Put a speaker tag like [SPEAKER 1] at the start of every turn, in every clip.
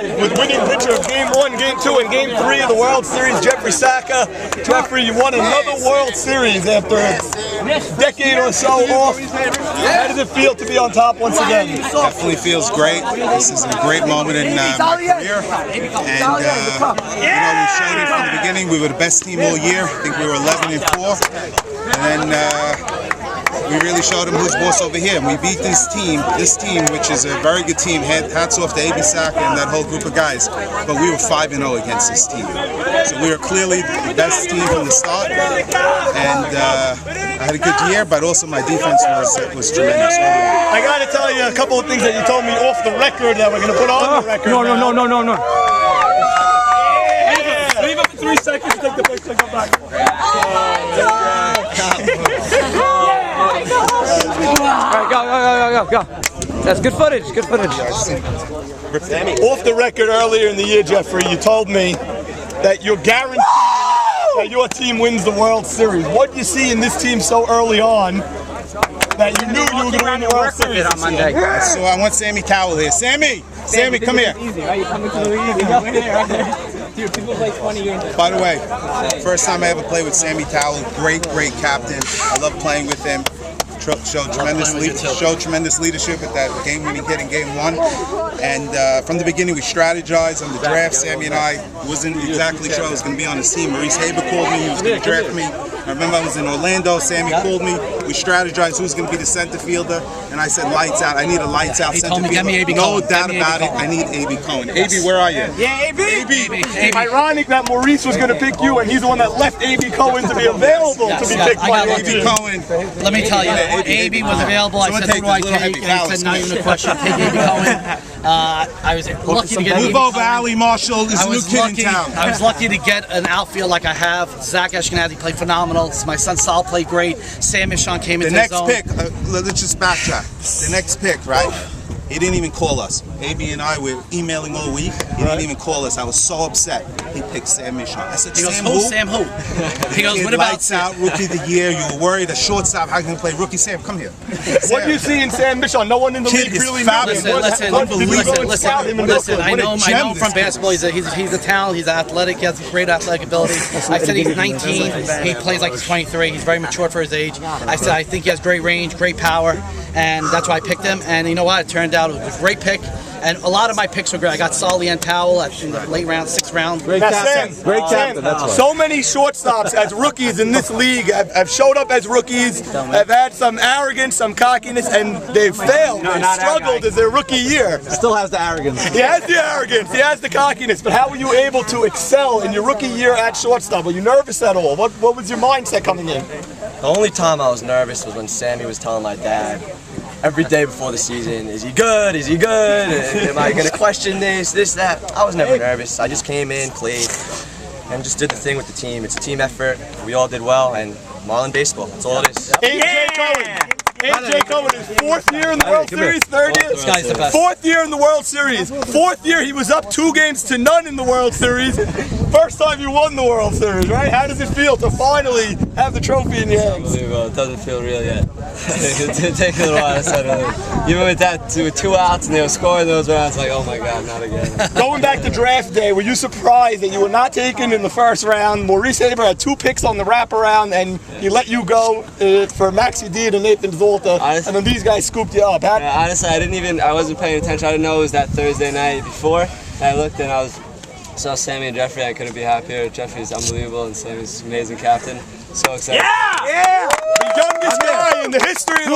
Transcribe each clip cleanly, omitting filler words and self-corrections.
[SPEAKER 1] 5 with winning pitcher of Game 1, Game 2, and Game 3 of the World Series, Jeffrey Saka. Jeffrey, you won another World Series after a decade or so off. How does it feel to be on top once again?
[SPEAKER 2] Definitely feels great. This is a great moment in my career. And, we showed it from the beginning. We were the best team all year. I think we were 11-4. And then we really showed them who's boss over here. And we beat this team, which is a very good team. Hats off to A.B. Saka and that whole group of guys. But we were 5-0 against this team. So we were clearly the best team from the start. And I had a good year, but also my defense was tremendous.
[SPEAKER 1] I got to tell you a couple of things that you told me off the record that we're going to put on the record.
[SPEAKER 3] No.
[SPEAKER 1] Leave it for 3 seconds, take the picture, come back.
[SPEAKER 3] Alright, go. That's good footage,
[SPEAKER 1] Off the record earlier in the year, Jeffrey, you told me that you're guaranteed that your team wins the World Series. What do you see in this team so early on that you knew you were going to win the World Series
[SPEAKER 3] on Monday?
[SPEAKER 2] So I want Sammy Towell here. Sammy, come here. By the way, first time I ever played with Sammy Towell, great captain. I love playing with him. Showed tremendous leadership at that game-winning hit in Game 1. And from the beginning, we strategized on the draft. Sammy and I wasn't exactly sure I was going to be on his team. Maurice Haber called me. He was going to draft me. I remember I was in Orlando. Sammy called me. We strategized who's going to be the center fielder. And I said, lights out. I need a lights out center fielder. No doubt about it. I need A.B. Cohen. A.B., where are you?
[SPEAKER 1] Yeah, A.B. Ironic that Maurice was going to pick you, and he's the one that left A.B. Cohen to be available to be picked by
[SPEAKER 2] A.B. Cohen.
[SPEAKER 4] Let me tell you, A.B. was available. I said, who do I take? And he said, not even a question. Take A.B. Cohen. I was lucky to get
[SPEAKER 2] Move over, Ali Marshall. This new kid in town.
[SPEAKER 4] I was lucky to get an outfield like I have. Zach Ashkenazi played phenomenal. My son Sal played great. Sam Michon came into his own.
[SPEAKER 2] The next pick, let's just backtrack. The next pick, right? He didn't even call us. A.B. and I were emailing all week. He didn't even call us. I was so upset. He picked Sam Michon. I said, Sam who?
[SPEAKER 4] He goes, what about
[SPEAKER 2] lights out, rookie of the year. You were worried, a shortstop, how can you play rookie? Sam, come here.
[SPEAKER 1] What do you see in Sam Michon? No one in the league really knows.
[SPEAKER 4] Listen, I know him from basketball. He's a talent. He's athletic. He has great athletic ability. I said he's 19. He plays like he's 23. He's very mature for his age. I said I think he has great range, great power, and that's why I picked him. And you know what? It turned out it was a great pick. And a lot of my picks were great. I got Solly and Towell in the late round, 6th round.
[SPEAKER 1] Great captain. So many shortstops as rookies in this league have showed up as rookies, have had some arrogance, some cockiness, and they've failed. They struggled as their rookie year.
[SPEAKER 3] Still has the arrogance.
[SPEAKER 1] He has the arrogance. He has the cockiness. But how were you able to excel in your rookie year at shortstop? Were you nervous at all? What was your mindset coming in?
[SPEAKER 5] The only time I was nervous was when Sammy was telling my dad every day before the season, is he good? Is he good? Am I going to question this, that? I was never nervous. I just came in, played, and just did the thing with the team. It's a team effort. We all did well, and Marlin baseball, that's all it is.
[SPEAKER 1] A.J. Cohen, his 4th year in the World Series, 3rd year.
[SPEAKER 4] This guy's the best.
[SPEAKER 1] 4th year in the World Series. 4th year, he was up 2-0 in the World Series. First time you won the World Series, right? How does it feel to finally have the trophy in your hands?
[SPEAKER 5] Unbelievable. It doesn't feel real yet. It takes a little while. I said, even with that, with 2 outs and they were scoring those rounds, like, oh my God, not again.
[SPEAKER 1] Going back to draft day, were you surprised that you were not taken in the 1st round? Maurice Haber had 2 picks on the wraparound, and he let you go for Maxi Deed and Nathan Zolta, and then these guys scooped you up.
[SPEAKER 5] Yeah, honestly, I wasn't paying attention. I didn't know it was that Thursday night before. And I looked and saw Sammy and Jeffrey. I couldn't be happier. Jeffrey's unbelievable and Sammy's an amazing captain. So excited.
[SPEAKER 1] Yeah! The youngest guy in the history of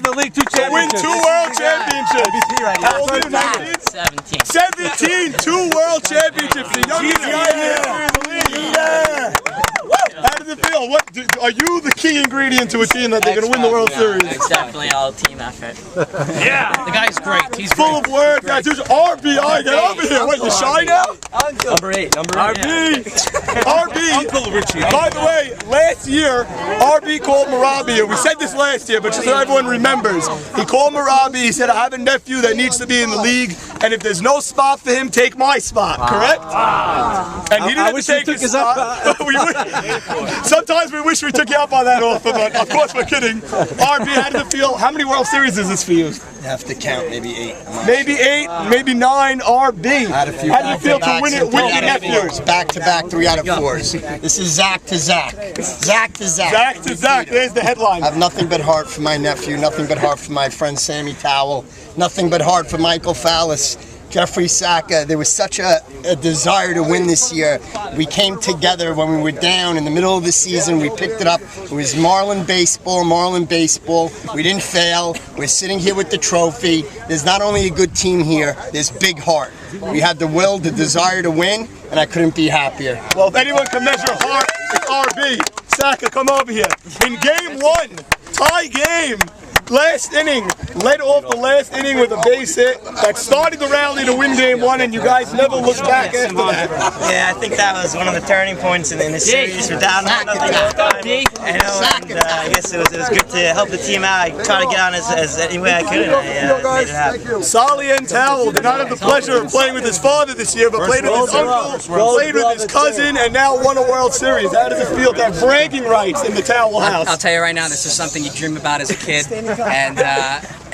[SPEAKER 1] the league
[SPEAKER 3] to
[SPEAKER 1] win 2 world championships. How old are you, 19? 17, 2 world championships. The youngest guy in the history of the league. Yeah! How does it feel? Are you the key ingredient to a team that they're going to win the World Series?
[SPEAKER 6] It's definitely all team effort.
[SPEAKER 1] Yeah!
[SPEAKER 4] The guy's great. He's
[SPEAKER 1] full of words, guys. RBI, get over here. What, you shy now?
[SPEAKER 5] Number 8.
[SPEAKER 1] RB! RB, Uncle Richie. By the way, last year, RB called Marabi, and we said this last year, but just so everyone remembers, he called Marabi, he said, I have a nephew that needs to be in the league, and if there's no spot for him, take my spot, correct? And he didn't have to take his spot. Sometimes we wish we took you up on that offer, but of course we're kidding. RB, how did it feel? How many World Series is this for you?
[SPEAKER 7] You have to count, maybe 8.
[SPEAKER 1] Maybe 8, maybe 9, RB. How did it feel to win it with your nephew?
[SPEAKER 7] Back-to-back 3 out of 4s. This is Zach to Zach. Zach to Zach.
[SPEAKER 1] Zach to Zach, there's the headline.
[SPEAKER 7] I have nothing but heart for my nephew, nothing but heart for my friend Sammy Towell, nothing but heart for Michael Fallis, Jeffrey Saka. There was such a desire to win this year. We came together when we were down in the middle of the season. We picked it up. It was Marlin baseball. We didn't fail. We're sitting here with the trophy. There's not only a good team here, there's big heart. We had the will, the desire to win, and I couldn't be happier.
[SPEAKER 1] Well, if anyone can measure heart, it's RB. Saka, come over here. In game 1, tie game. Last inning, led off the last inning with a base hit that started the rally to win game 1, and you guys never looked back after that.
[SPEAKER 6] Yeah, I think that was one of the turning points in the series. We're down 0-0 and I guess it was good to help the team out. I tried to get on as any way I could, and I made it happen.
[SPEAKER 1] Solly and Towell did not have the pleasure of playing with his father this year, but played with his uncle, played with his cousin, and now won a World Series. How does it feel to have bragging rights in the Towell house?
[SPEAKER 8] I'll tell you right now, this is something you dream about as a kid.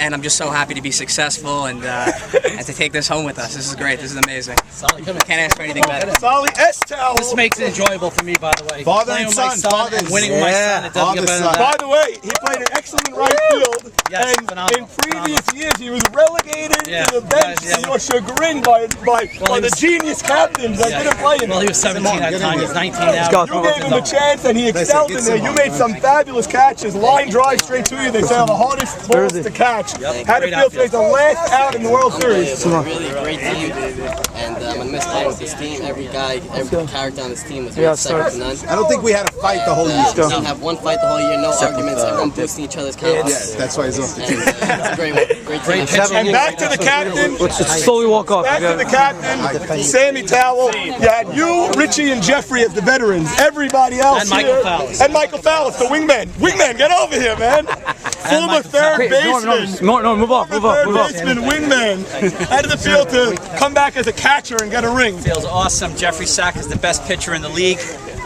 [SPEAKER 8] And I'm just so happy to be successful and to take this home with us. This is great. This is amazing. Can't ask for anything better.
[SPEAKER 1] Solly S. Towell.
[SPEAKER 4] This makes it enjoyable for me, by the way.
[SPEAKER 2] Father and son.
[SPEAKER 4] And winning with my son. It doesn't get better than that.
[SPEAKER 1] By the way, he played an excellent right field, and in previous years he was relegated to the bench to your chagrin by the genius captains that didn't play him.
[SPEAKER 4] Well, he was 17 at the time. He's 19 now.
[SPEAKER 1] You gave him a chance, and he excelled in there. You made some fabulous catches, line drive straight to you. They say are the hardest balls to catch. How did it feel to make the last out in the World Series?
[SPEAKER 5] Really great team, and I'm gonna miss playing with this team. Every character on this team was really second to none.
[SPEAKER 2] I don't think we had a fight the whole year.
[SPEAKER 5] We didn't have one fight the whole year, no arguments, everyone boosting each other's confidence.
[SPEAKER 2] Yeah, that's why he's off the team.
[SPEAKER 5] It's a great team.
[SPEAKER 1] And back to the captain.
[SPEAKER 3] Slowly walk off.
[SPEAKER 1] Back to the captain, Sammy Towell. You had you, Richie, and Jeffrey as the veterans. Everybody else
[SPEAKER 4] And Michael Fallis.
[SPEAKER 1] And Michael Fallis, the wingman. Wingman, get over here, man. Former third baseman.
[SPEAKER 3] No, move off.
[SPEAKER 1] Third baseman, wingman. How did it feel to come back as a catcher and get a ring?
[SPEAKER 9] Feels awesome. Jeffrey Saka is the best pitcher in the league,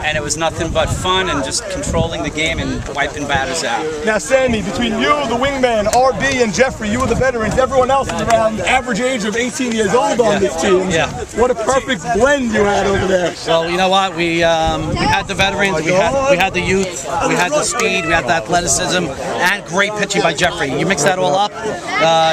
[SPEAKER 9] and it was nothing but fun and just controlling the game and wiping batters out.
[SPEAKER 1] Now, Sammy, between you, the wingman, RB, and Jeffrey, you were the veterans. Everyone else is around the average age of 18 years old on this team.
[SPEAKER 4] Yeah.
[SPEAKER 1] What a perfect blend you had over there.
[SPEAKER 4] Well, you know what? We had the veterans, we had the youth, we had the speed, we had the athleticism, and great pitching by Jeffrey. You mix that all up,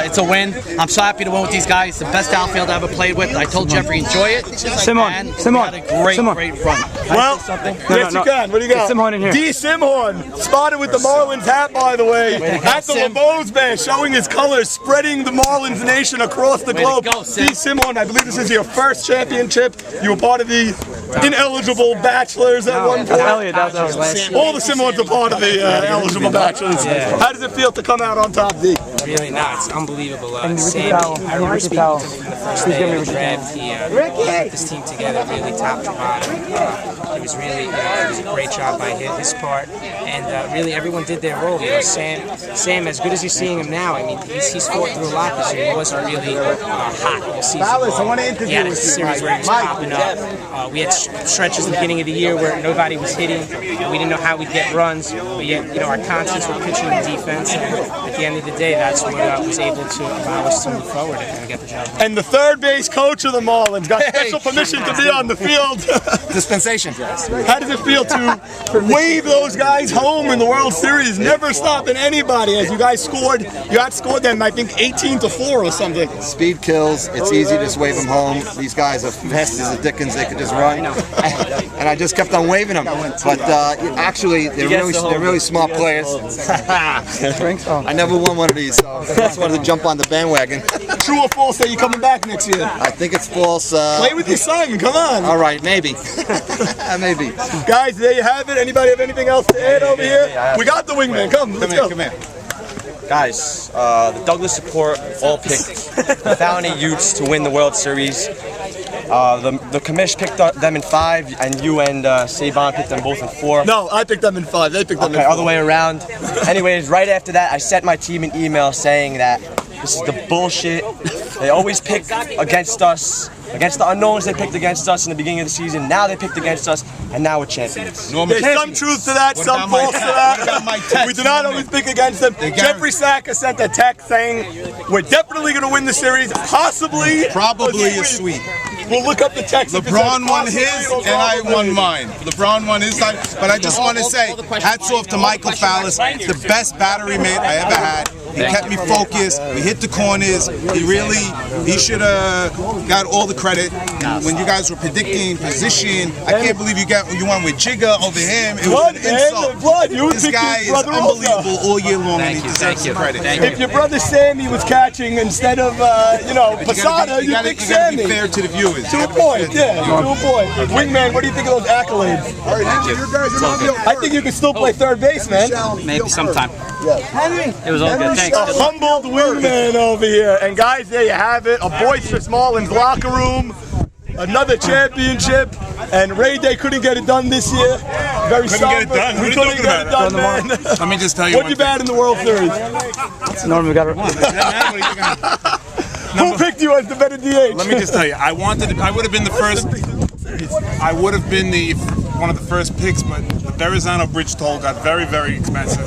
[SPEAKER 4] it's a win. I'm so happy to win with these guys. The best outfield I ever played with. I told Jeffrey, enjoy it. And we had a great run.
[SPEAKER 1] Well, yes, you can. What do you got?
[SPEAKER 3] Simhorn in here.
[SPEAKER 1] D. Simhorn, spotted with the Marlins hat, by the way, at the LeBeau's Bash, showing his colors, spreading the Marlins nation across the globe. D. Simhorn, I believe this is your first championship. You were part of the ineligible bachelors at one point.
[SPEAKER 3] Elliot, that was last year.
[SPEAKER 1] All the Simhorns are part of the eligible bachelors. How does it feel to come out on top, D?
[SPEAKER 10] Really not. It's unbelievable. Sammy, I remember speaking to him from the first day of the draft. He put this team together really top to bottom. It was really it was a great job by his part, and really everyone did their role. You know, Sam, as good as you're seeing him now, I mean, he's fought through a lot this year. He wasn't really hot all season long. He had a series where he was popping up. We had stretches at the beginning of the year where nobody was hitting. We didn't know how we'd get runs, but yet, you know, our constants were pitching and defense. And at the end of the day, that's what was able to allow us to move forward and get the job done.
[SPEAKER 1] And the third base coach of the Marlins got special permission to be on the field.
[SPEAKER 2] Dispensation.
[SPEAKER 1] How does it feel to wave those guys home in the World Series, never stopping anybody? As you guys scored, you outscored them, I think, 18-4 or something.
[SPEAKER 11] Speed kills. It's easy to just wave them home. These guys are fast as the Dickens. They could just run, and I just kept on waving them. But actually, they're really smart players. I never won one of these, so I just wanted to jump on the bandwagon.
[SPEAKER 1] True or false that you're coming back next year?
[SPEAKER 11] I think it's false.
[SPEAKER 1] Play with your son, come on.
[SPEAKER 11] All right, maybe. Maybe.
[SPEAKER 1] Guys, there you have it. Anybody have anything else to add over here? We got the wingman. Come, let's go.
[SPEAKER 2] Come here.
[SPEAKER 5] Guys, the Douglas support all picked the Fountain of Yoots to win the World Series. The commish picked them in 5, and you and Saban picked them both in 4.
[SPEAKER 1] No, I picked them in 5. They picked them in 4.
[SPEAKER 5] Other way around. Anyways, right after that, I sent my team an email saying that this is the bullshit. They always pick against us. Against the unknowns, they picked against us in the beginning of the season. Now they picked against us, and now we're champions.
[SPEAKER 1] There's some truth to that, some false to that. We do not always pick against them. Jeffrey Saka sent a text saying, we're definitely going to win the series, possibly.
[SPEAKER 2] Probably a sweep.
[SPEAKER 1] We'll look up the text.
[SPEAKER 2] LeBron won his, and I won mine. LeBron won his side, but I just want to say, hats off to Michael Fallis, the best battery mate I ever had. He kept me focused. We hit the corners. He should have got all the credit. When you guys were predicting position, I can't believe you went with Jigga over him. It was an insult. This guy is unbelievable all year long, and he deserves the credit.
[SPEAKER 1] If your brother Sammy was catching instead of, Posada, you pick Sammy.
[SPEAKER 2] Be fair to the viewers.
[SPEAKER 1] To a point, yeah, to a point. Wingman, what do you think of those accolades? I think you can still play third base, man.
[SPEAKER 9] Maybe sometime. It was all good. Thanks.
[SPEAKER 1] A humbled wingman over here. And guys, there you have it. A boisterous Marlins locker room. Another championship. And Ray Day couldn't get it done this year. Very sorry. We couldn't get it done, man.
[SPEAKER 12] Let me just tell you.
[SPEAKER 1] What'd you bat in the World Series?
[SPEAKER 3] Norman, we got it.
[SPEAKER 1] Who picked you as the better DH?
[SPEAKER 12] Let me just tell you. I would have been the first. I would have been one of the first picks, but the Verrazano Bridge toll got very, very expensive.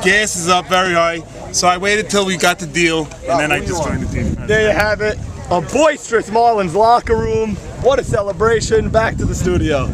[SPEAKER 12] Gas is up very high, so I waited till we got the deal, and then I just joined the team.
[SPEAKER 1] There you have it. A boisterous Marlins locker room. What a celebration. Back to the studio.